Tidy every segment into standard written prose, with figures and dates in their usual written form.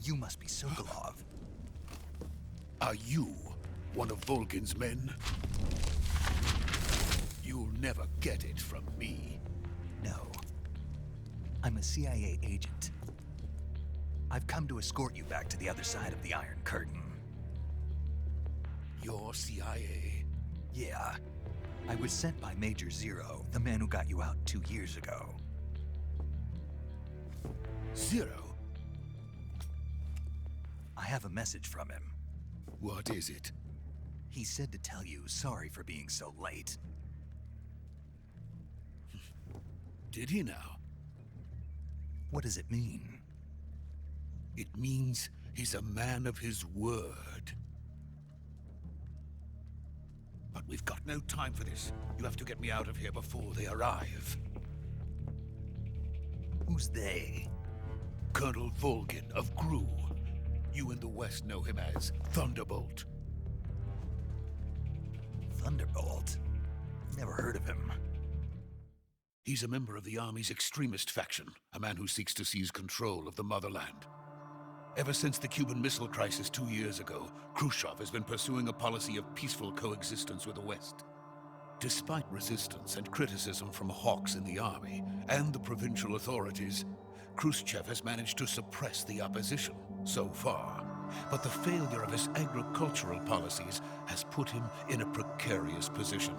You must be Sokolov. Are you one of Volgin's men? You'll never get it from me. No. I'm a CIA agent. I've come to escort you back to the other side of the Iron Curtain. You're CIA? Yeah. I was sent by Major Zero, the man who got you out 2 years ago. Zero? I have a message from him. What is it? He said to tell you sorry for being so late. Did he now? What does it mean? It means he's a man of his word. But we've got no time for this. You have to get me out of here before they arrive. Who's they? Colonel Volgin of Gru. You in the West know him as Thunderbolt. Thunderbolt? Never heard of him. He's a member of the Army's extremist faction, a man who seeks to seize control of the motherland. Ever since the Cuban Missile Crisis 2 years ago, Khrushchev has been pursuing a policy of peaceful coexistence with the West. Despite resistance and criticism from hawks in the army and the provincial authorities, Khrushchev has managed to suppress the opposition so far. But the failure of his agricultural policies has put him in a precarious position.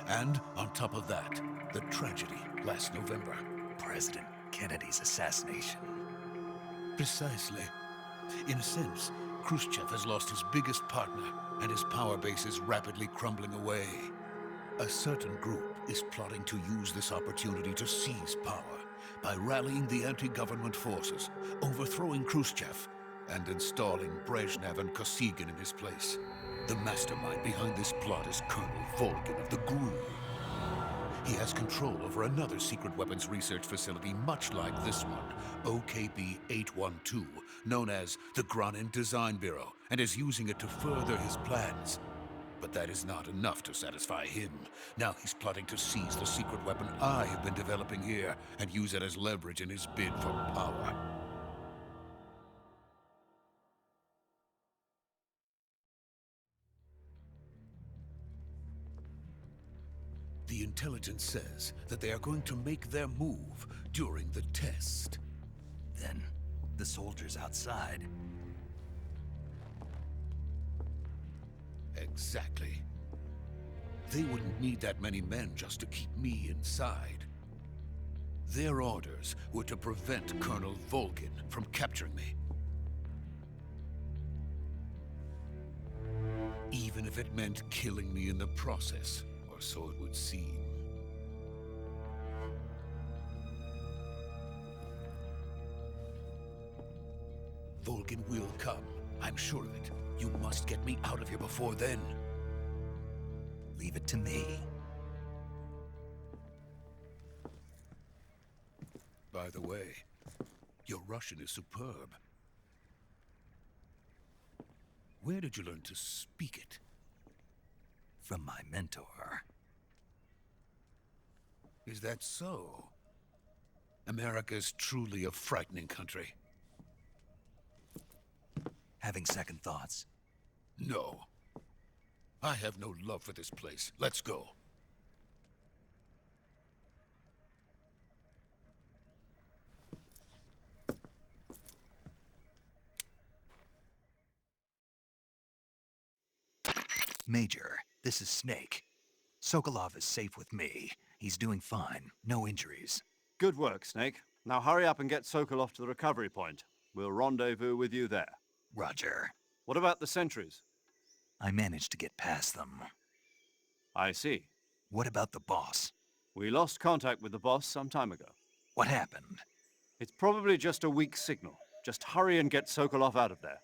And on top of that, the tragedy last November. President Kennedy's assassination. Precisely. In a sense, Khrushchev has lost his biggest partner, and his power base is rapidly crumbling away. A certain group is plotting to use this opportunity to seize power by rallying the anti-government forces, overthrowing Khrushchev, and installing Brezhnev and Kosygin in his place. The mastermind behind this plot is Colonel Volgin of the GRU. He has control over another secret weapons research facility much like this one, OKB-812, known as the Granin Design Bureau, and is using it to further his plans. But that is not enough to satisfy him. Now he's plotting to seize the secret weapon I have been developing here and use it as leverage in his bid for power. The intelligence says that they are going to make their move during the test. Then, the soldiers outside. Exactly. They wouldn't need that many men just to keep me inside. Their orders were to prevent Colonel Volgin from capturing me. Even if it meant killing me in the process, or so it would seem. Volgin will come. I'm sure of it. You must get me out of here before then. Leave it to me. By the way, your Russian is superb. Where did you learn to speak it? From my mentor. Is that so? America is truly a frightening country. Having second thoughts? No. I have no love for this place. Let's go. Major, this is Snake. Sokolov is safe with me. He's doing fine. No injuries. Good work, Snake. Now hurry up and get Sokolov to the recovery point. We'll rendezvous with you there. Roger. What about the sentries? I managed to get past them. I see. What about the boss? We lost contact with the boss some time ago. What happened? It's probably just a weak signal. Just hurry and get Sokolov out of there.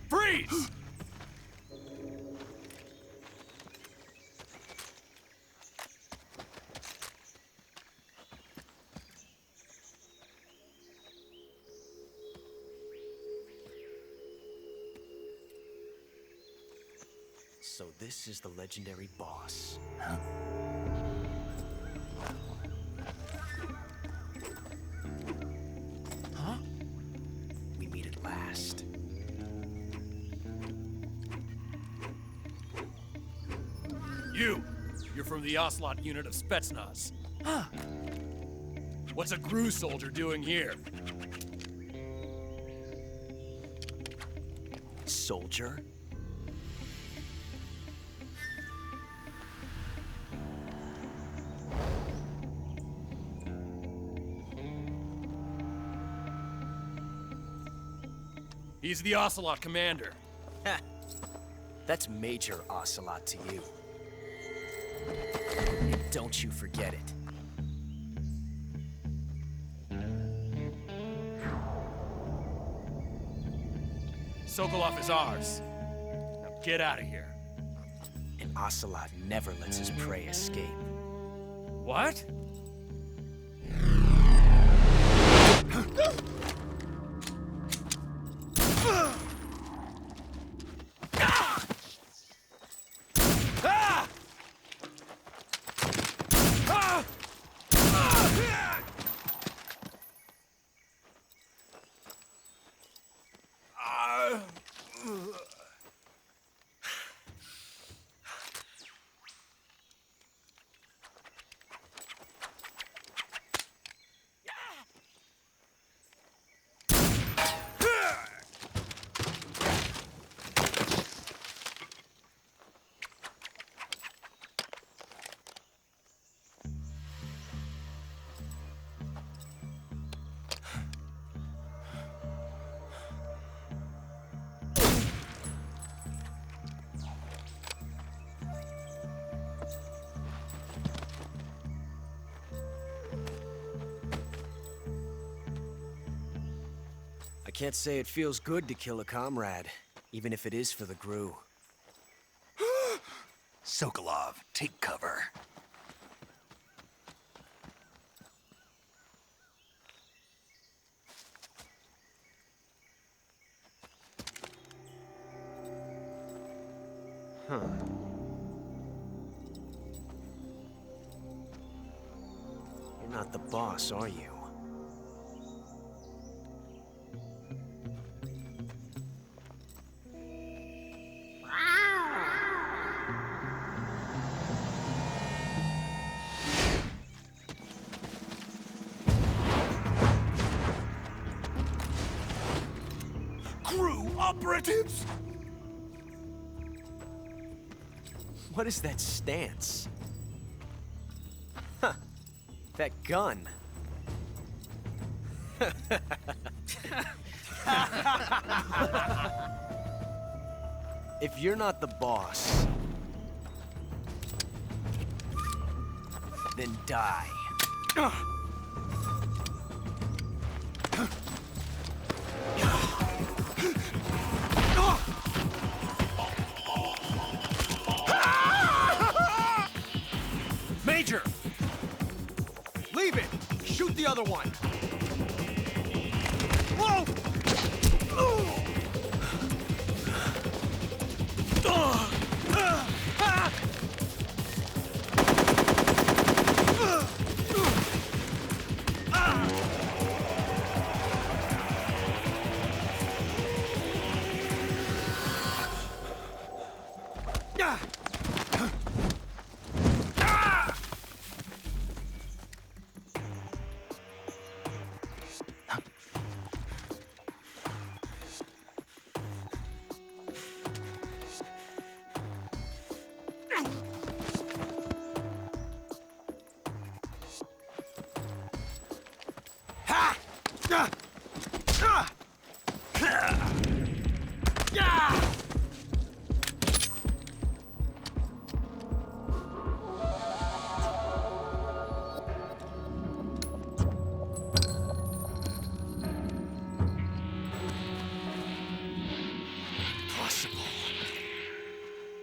Freeze! So this is the legendary boss. Huh? Huh? We meet at last. You're from the Ocelot unit of Spetsnaz. Huh. What's a GRU soldier doing here? Soldier? He's the Ocelot commander. Ha! That's Major Ocelot to you. And don't you forget it. Sokolov is ours. Now get out of here. And Ocelot never lets his prey escape. What? I can't say it feels good to kill a comrade, even if it is for the GRU. Sokolov, take cover. Huh. You're not the boss, are you? operatives! What is that stance? Huh. That gun. If you're not the boss, then die. Major! Leave it! Shoot the other one! Whoa!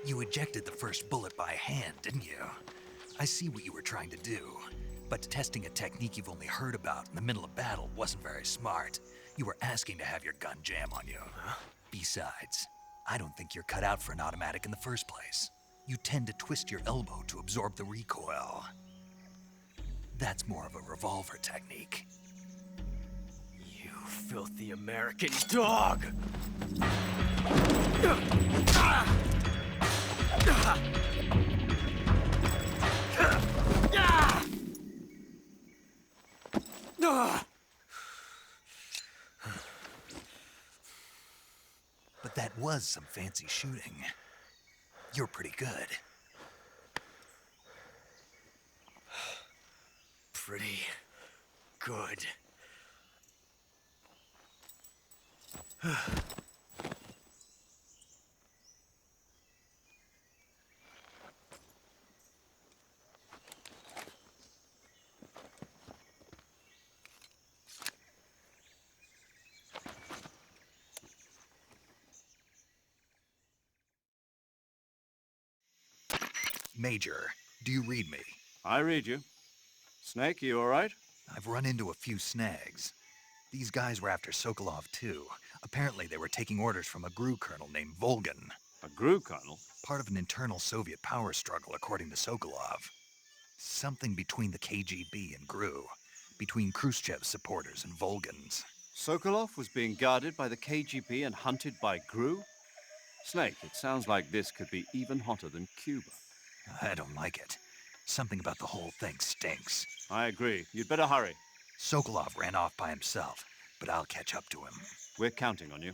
You ejected the first bullet by hand, didn't you? I see what you were trying to do, but testing a technique you've only heard about in the middle of battle wasn't very smart. You were asking to have your gun jam on you. Huh? Besides, I don't think you're cut out for an automatic in the first place. You tend to twist your elbow to absorb the recoil. That's more of a revolver technique. You filthy American dog! But that was some fancy shooting. You're pretty good. Pretty good. Major, do you read me? I read you. Snake, you all right? I've run into a few snags. These guys were after Sokolov too. Apparently they were taking orders from a GRU colonel named Volgan. A GRU colonel? Part of an internal Soviet power struggle, according to Sokolov. Something between the KGB and GRU. Between Khrushchev's supporters and Volgan's. Sokolov was being guarded by the KGB and hunted by GRU? Snake, it sounds like this could be even hotter than Cuba. I don't like it. Something about the whole thing stinks. I agree. You'd better hurry. Sokolov ran off by himself, but I'll catch up to him. We're counting on you.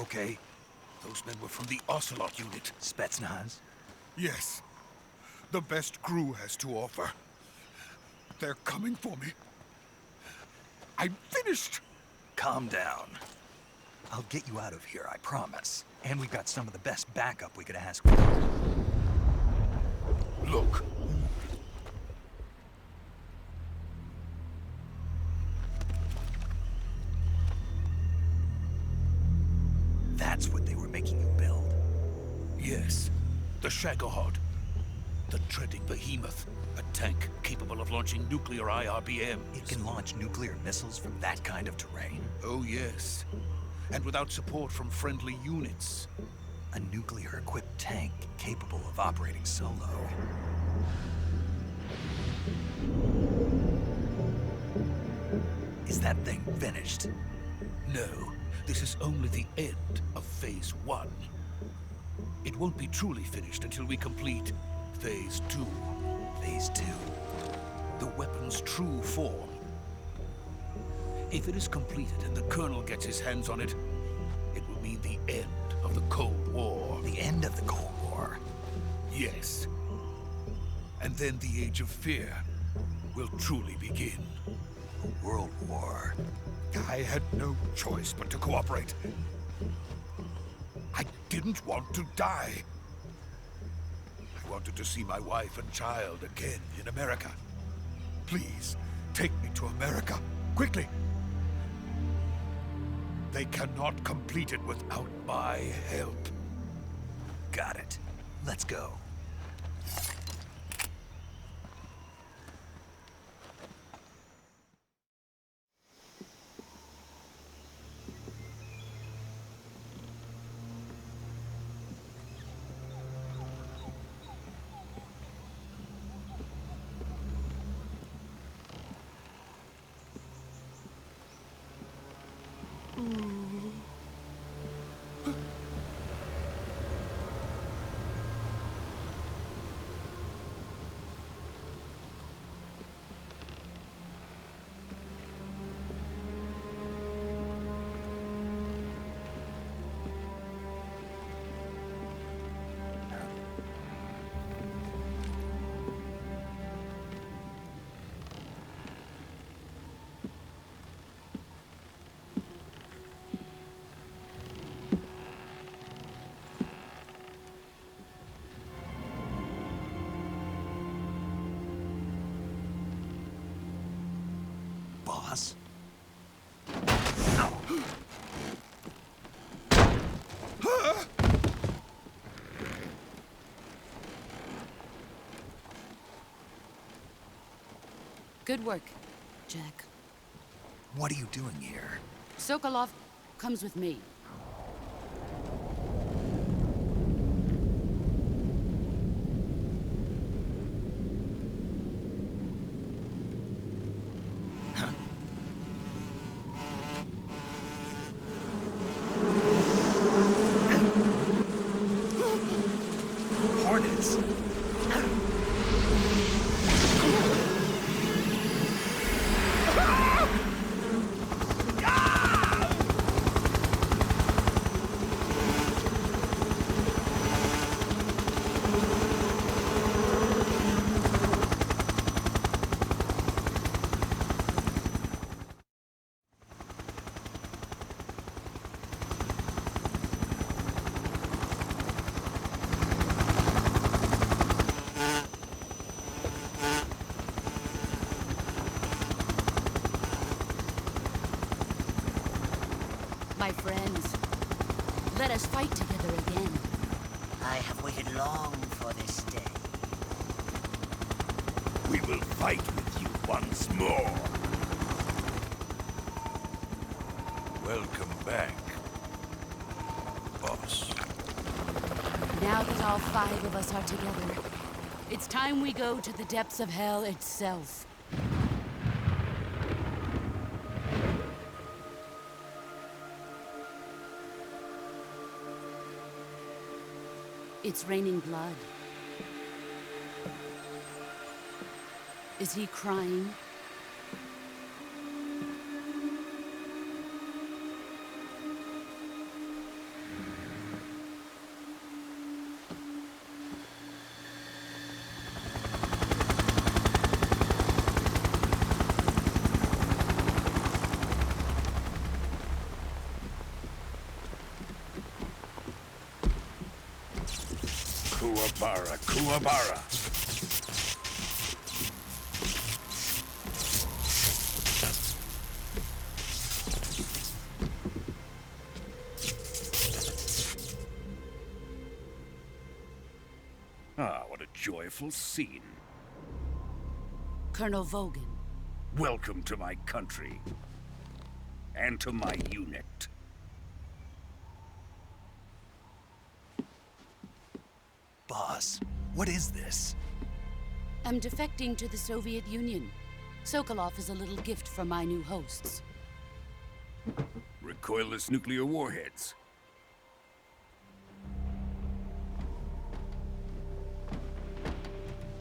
okay? Those men were from the Ocelot unit. Spetsnaz? Yes. The best crew has to offer. They're coming for me. I'm finished! Calm down. I'll get you out of here, I promise. And we've got some of the best backup we could ask for. Look. That's what they were making you build. Yes. The Shagohod. The treading behemoth. A tank capable of launching nuclear IRBMs. It can launch nuclear missiles from that kind of terrain? Oh, yes. And without support from friendly units. A nuclear-equipped tank capable of operating solo. Is that thing finished? No, this is only the end of Phase 1. It won't be truly finished until we complete Phase 2. Phase 2? The weapon's true form. If it is completed and the Colonel gets his hands on it, it will mean the end of the Cold War. The end of the Cold War? Yes. And then the Age of Fear will truly begin. A world war. I had no choice but to cooperate. I didn't want to die. I wanted to see my wife and child again in America. Please, take me to America, quickly. They cannot complete it without my help. Got it. Let's go. Boss? Good work, Jack. What are you doing here? Sokolov comes with me. Hornets! My friends, let us fight together again. I have waited long for this day. We will fight with you once more. Welcome back, boss. Now that all 5 of us are together, it's time we go to the depths of hell itself. It's raining blood. Is he crying? Kuwabara, Kuwabara. Ah, what a joyful scene. Colonel Vogan. Welcome to my country. And to my unit. Boss, what is this? I'm defecting to the Soviet Union. Sokolov is a little gift from my new hosts. Recoilless nuclear warheads.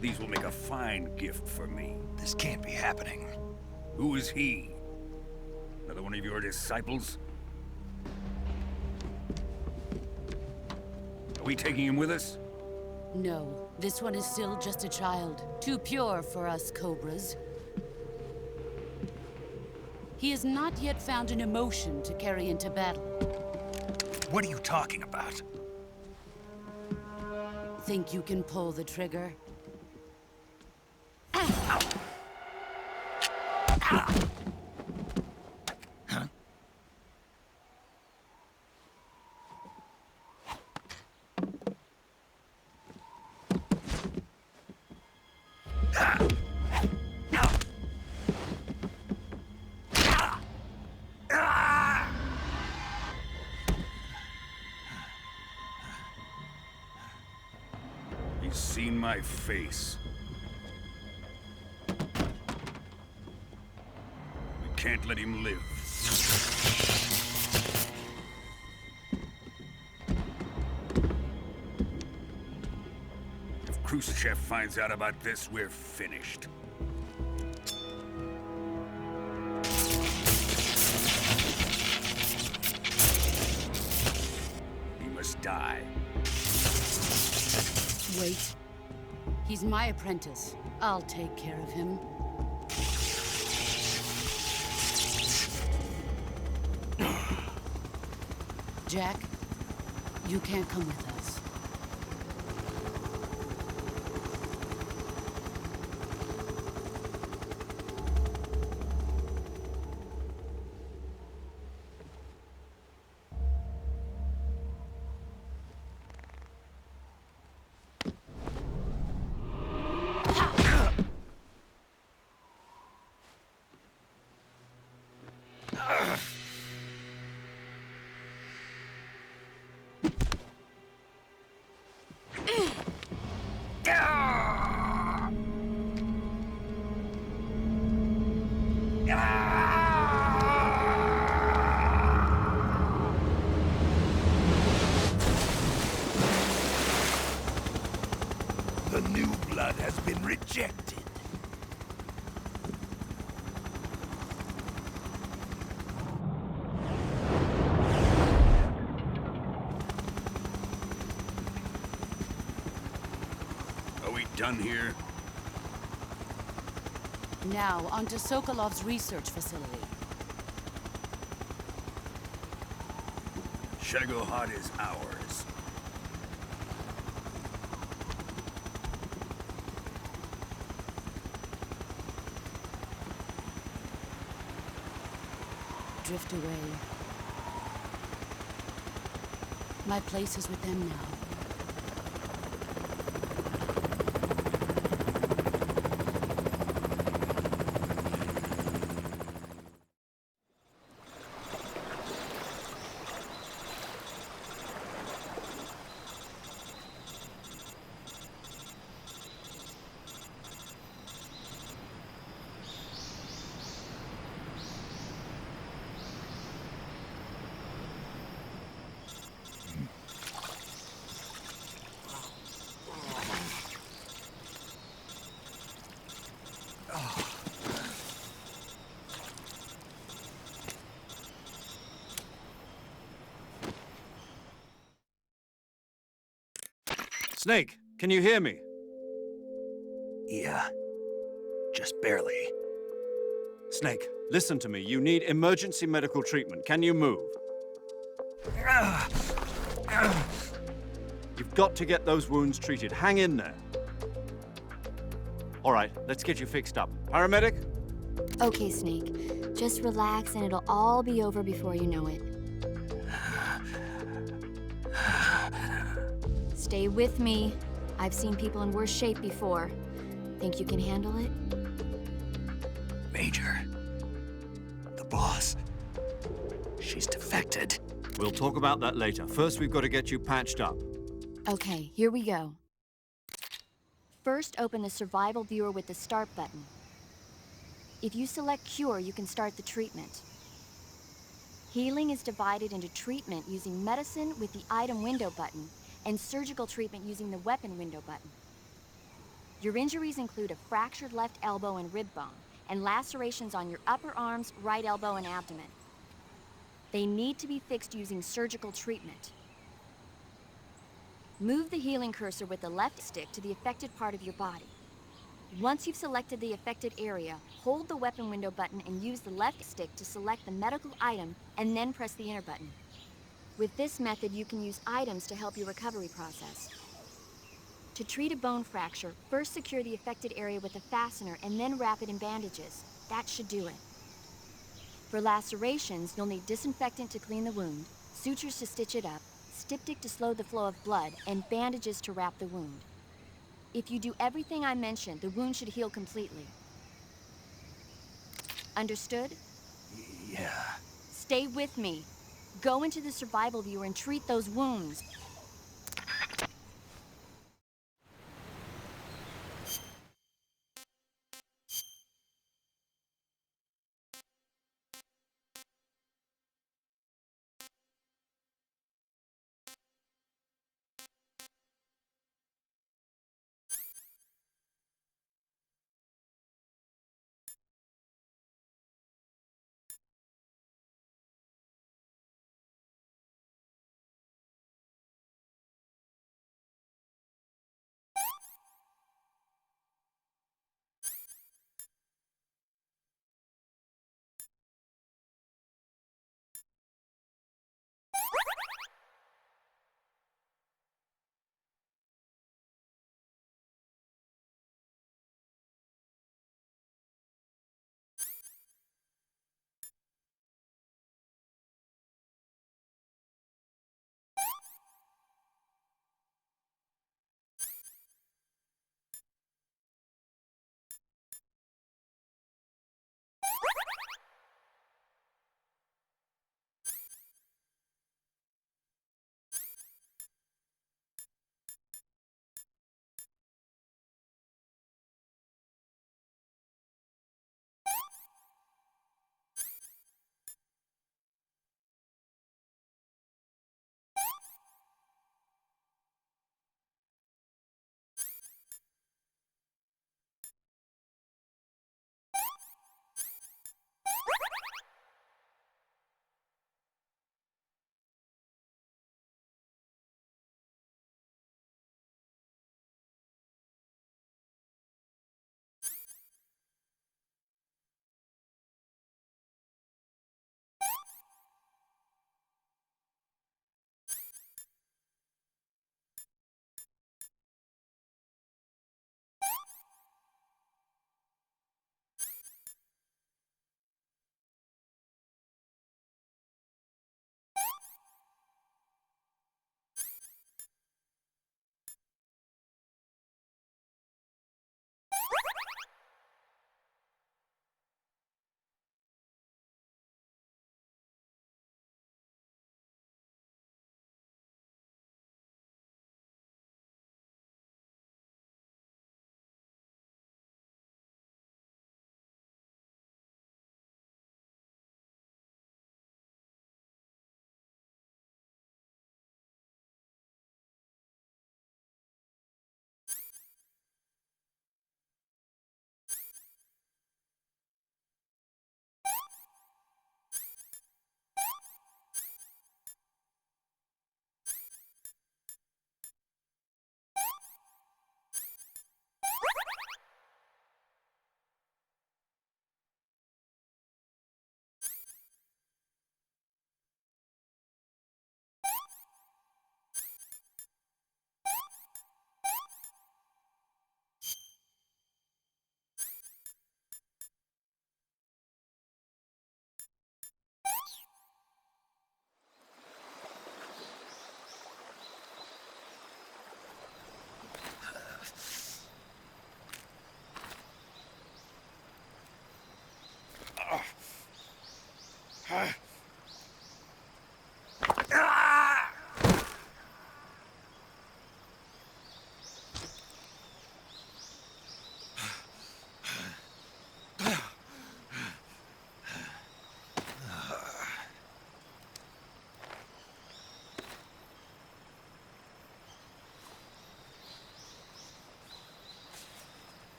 These will make a fine gift for me. This can't be happening. Who is he? Another one of your disciples? Are we taking him with us? No, this one is still just a child. Too pure for us Cobras. He has not yet found an emotion to carry into battle. What are you talking about? Think you can pull the trigger? He's seen my face. We can't let him live. If Khrushchev finds out about this, we're finished. He must die. Wait. He's my apprentice. I'll take care of him. Jack, you can't come with us. The new blood has been rejected. Are we done here? Now, onto Sokolov's research facility. Shegohod is ours. Drift away. My place is with them now. Snake, can you hear me? Yeah. Just barely. Snake, listen to me. You need emergency medical treatment. Can you move? You've got to get those wounds treated. Hang in there. All right, let's get you fixed up. Paramedic? Okay, Snake. Just relax and it'll all be over before you know it. Stay with me. I've seen people in worse shape before. Think you can handle it? Major, the boss, she's defected. We'll talk about that later. First, we've got to get you patched up. Okay, here we go. First, open the survival viewer with the start button. If you select cure, you can start the treatment. Healing is divided into treatment using medicine with the item window button and surgical treatment using the weapon window button. Your injuries include a fractured left elbow and rib bone and lacerations on your upper arms, right elbow, and abdomen. They need to be fixed using surgical treatment. Move the healing cursor with the left stick to the affected part of your body. Once you've selected the affected area, hold the weapon window button and use the left stick to select the medical item and then press the enter button. With this method, you can use items to help your recovery process. To treat a bone fracture, first secure the affected area with a fastener and then wrap it in bandages. That should do it. For lacerations, you'll need disinfectant to clean the wound, sutures to stitch it up, styptic to slow the flow of blood, and bandages to wrap the wound. If you do everything I mentioned, the wound should heal completely. Understood? Yeah. Stay with me. Go into the survival viewer and treat those wounds.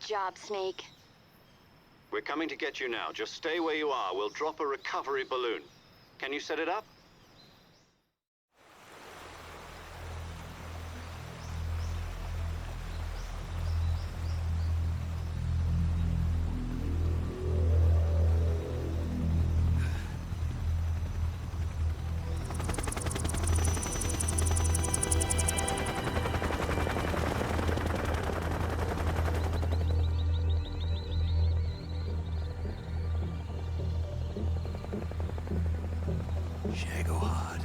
job, Snake. We're coming to get you now. Just stay where you are. We'll drop a recovery balloon. Can you set it up? Shagohod.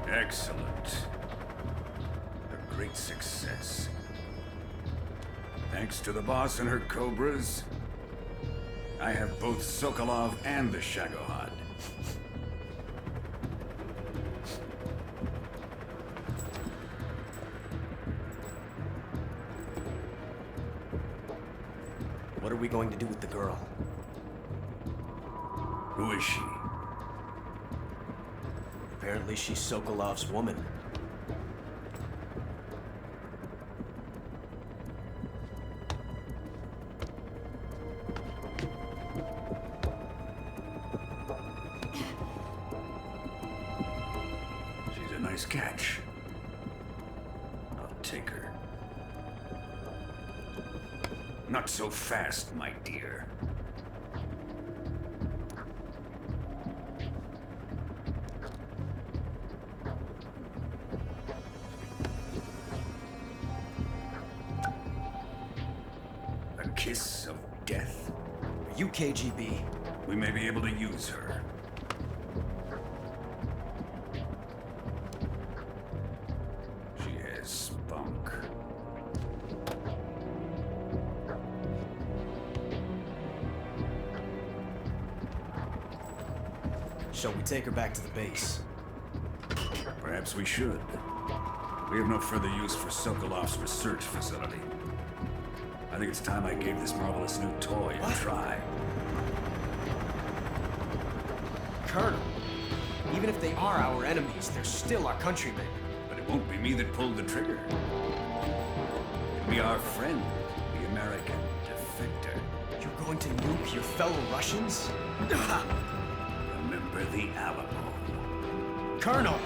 Excellent. A great success. Thanks to the boss and her cobras, I have both Sokolov and the Shagohod. What are we going to do with the girl? Who is she? Apparently she's Sokolov's woman. She's a nice catch. I'll take her. Not so fast, my dear. A kiss of death. Are you KGB? We may be able to use her. She has spunk. Shall we take her back to the base? Perhaps we should. We have no further use for Sokolov's research facility. I think it's time I gave this marvelous new toy a try. Colonel, even if they are our enemies, they're still our countrymen. But it won't be me that pulled the trigger. It'll be our friend, the American defector. You're going to nuke your fellow Russians? Remember the Alamo. Colonel!